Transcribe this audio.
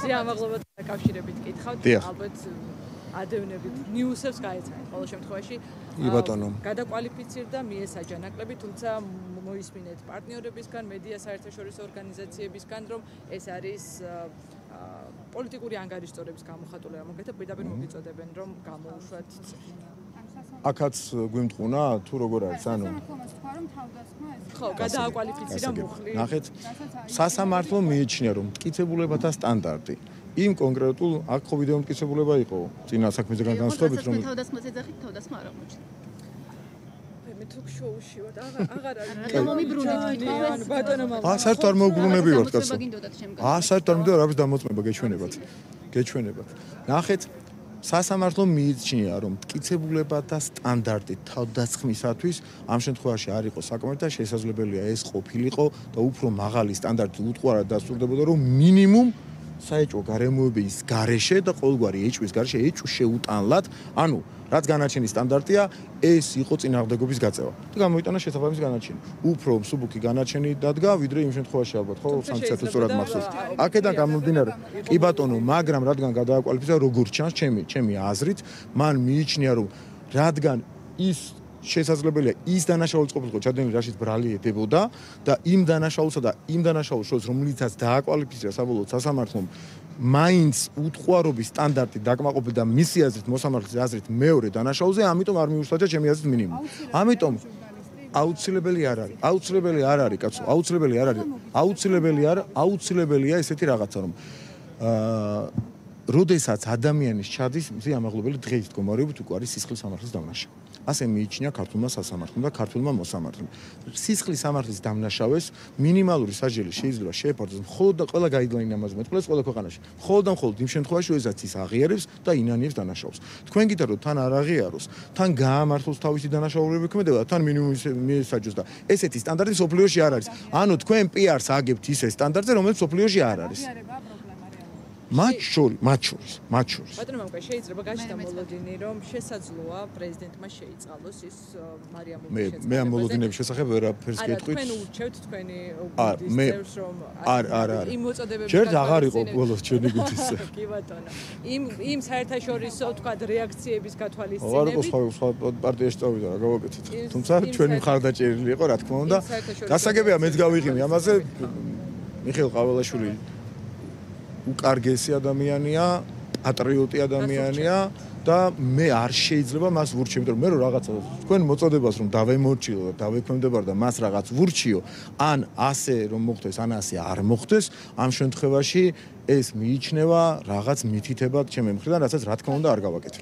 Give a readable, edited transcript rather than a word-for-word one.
სიამაღლეებთან დაკავშირებით კითხავთ, ალბათ ადევნებით ნიუსებს გაეცანით ყოველ შემთხვევაში. კი ბატონო. გადაკვალიფიცირდა მიესაჯა ნაკლები, თუმცა მოისმინეთ პარტნიორებისგან, მედია საერთაშორისო ორგანიზაციებისგან, რომ ეს არის პოლიტიკური ანგარიშწორების გამოხატულება. მოგეთ პირდაპირ მოგიწოდებენ, რომ გამოუშვათ. აქაც გვიმტყუნა თუ როგორ არის, ანუ ხო, გადააკვალიფიცირდა მუხლი. ნახეთ, სასამართლო მიიჩნია, რომ მტკიცებულებათა სტანდარტი იმ კონკრეტულ აქ ხო ვიდეო მტკიცებულება იყო წინა საქმისგან განსხვავებით, რომ თავდასხმას ეძახით, თავდასხმა არ აღმოჩნდა. მე თუქ შოუში ვარ, აღარ არის. რატომ მომიბრუნეთ თვითონ? ბატონო მამა. საერთოდ არ მოგბრუნებივართ კაცო. საერთოდ არ მიდევარ არის დამოწმება გეჩვენებათ. ნახეთ, სასამართლო მიიჩნია, რომ მტკიცებულებათა სტანდარტი თავდასხმისათვის ამ შემთხვევაში არ იყო საკმარისი და შესაძლებელია ეს ყოფილიყო და უფრო მაღალი სტანდარტი უთყუარად დასტურდებოდა, რომ მინიმუმ საეჭვო გარემოების გარეშე და ყოველგვარი ეჭვის გარეშე ეჭვს შეუტანლად, ანუ რაც განაჩენის სტანდარტია, ეს იყო წინააღმდეგობის გაწევა. და გამოიტანა შესაბამისი განაჩენი. უფრო მსუბუქი განაჩენი დადგა, ვიდრე იმ შემთხვევაში ალბათ, ხო, სანქციათა სწორად მახსოვს. აქედან გამომდინარე, კი ბატონო, მაგრამ რადგან გადააკვალიფიცირდა, როგორც ჩანს, ჩემი აზრით, მან მიიჩნია, რომ რადგან ის შესაძლებელია ის დანაშაულის ყოფილიყო ჩადენილი, რაშიც ბრალი ედებოდა და იმ დანაშაულსა და იმ დანაშაულის შორის, რომლითაც დააკვალიფიცირა საბოლოოდ სასამართლომ, მაინც უთყუარობის სტანდარტი დაკმაყოფილდა მისი აზრით, მოსამართლის აზრით მეორე დანაშაულზე, ამიტომ არ მიუსაჯა ჩემი აზრით მინიმუმ. ამიტომ აუცილებელი არ არის. აუცილებელი არ არის, კაცო, აუცილებელი არ არის. აუცილებელია ესეთი რაღაცა, რომ როდესაც ადამიანის ჩადის სიამაღლებელი დღეის მდგომარეობით უკვე არის სისხლის სამართლის დამნაშავე. ასე მიიჩნია ქართულმა სასამართლომ და ქართულმა მოსამართლემ. სისხლის სამართლის დამნაშავეს მინიმალური სასჯელი შეიძლება შეეფარდოს მხოლოდ და ყველა გაიდლაინი ამაზე მეტყველებს ყველა ქვეყანაში. მხოლოდ და მხოლოდ იმ შემთხვევაში, როდესაც ის აღიარებს და ინანიებს დანაშაულს. თქვენ გითხრათ, რომ თან არ აღიაროს, თან გაამართლოს თავისი დანაშაულები ქმედება, თან მინიმუმის მიესაჯოს და ესეთი სტანდარტი სოფლიოში არ არის. ანუ თქვენ პიარს აგებთ ისე სტანდარტზე, რომელიც სოფლიოში არ არის. მათ შორის. ბატონო მამუკა, შეიძლება გაჩნდა მოლოდინი, რომ შესაძლოა პრეზიდენტმა შეიწყალოს ის მარიამ მუხლის. მე ამ მოლოდინების შესახებ ვერაფერს გეტყვით. თქვენ ურჩევთ თქვენი უბნისთვის, რომ იმ მოწოდებების ჯერ აღარ იყო ბოლოს ჩვენი გუთის. კი ბატონო. იმ საერთაშორისო თქვა რეაქციების გათვალისწინებით. აღარ იყო სხვა პარტიაში წავიდა რა გავაკეთეთ. თუმცა ჩვენი მხარდაჭერილი იყო, რა თქმა უნდა. გასაგებია მეც გავიღიმე ამაზე მიხეილ ყაველაშვილი უკარგესი ადამიანია, პატრიოტი ადამიანია და მე არ შეიძლება მას ვურჩიო, იმიტომ რომ მე რო რაღაცა თქვენ მოწოდებას რომ დავემორჩილო და დავექვემდებარ და მას რაღაც ვურჩიო, ან ასე რომ მოხდეს, ან ასე არ მოხდეს, ამ შემთხვევაში ეს მიიჩნევა რაღაც მითითებად ჩემი მხრიდან, რასაც რა თქმა უნდა არ გავაკეთებ.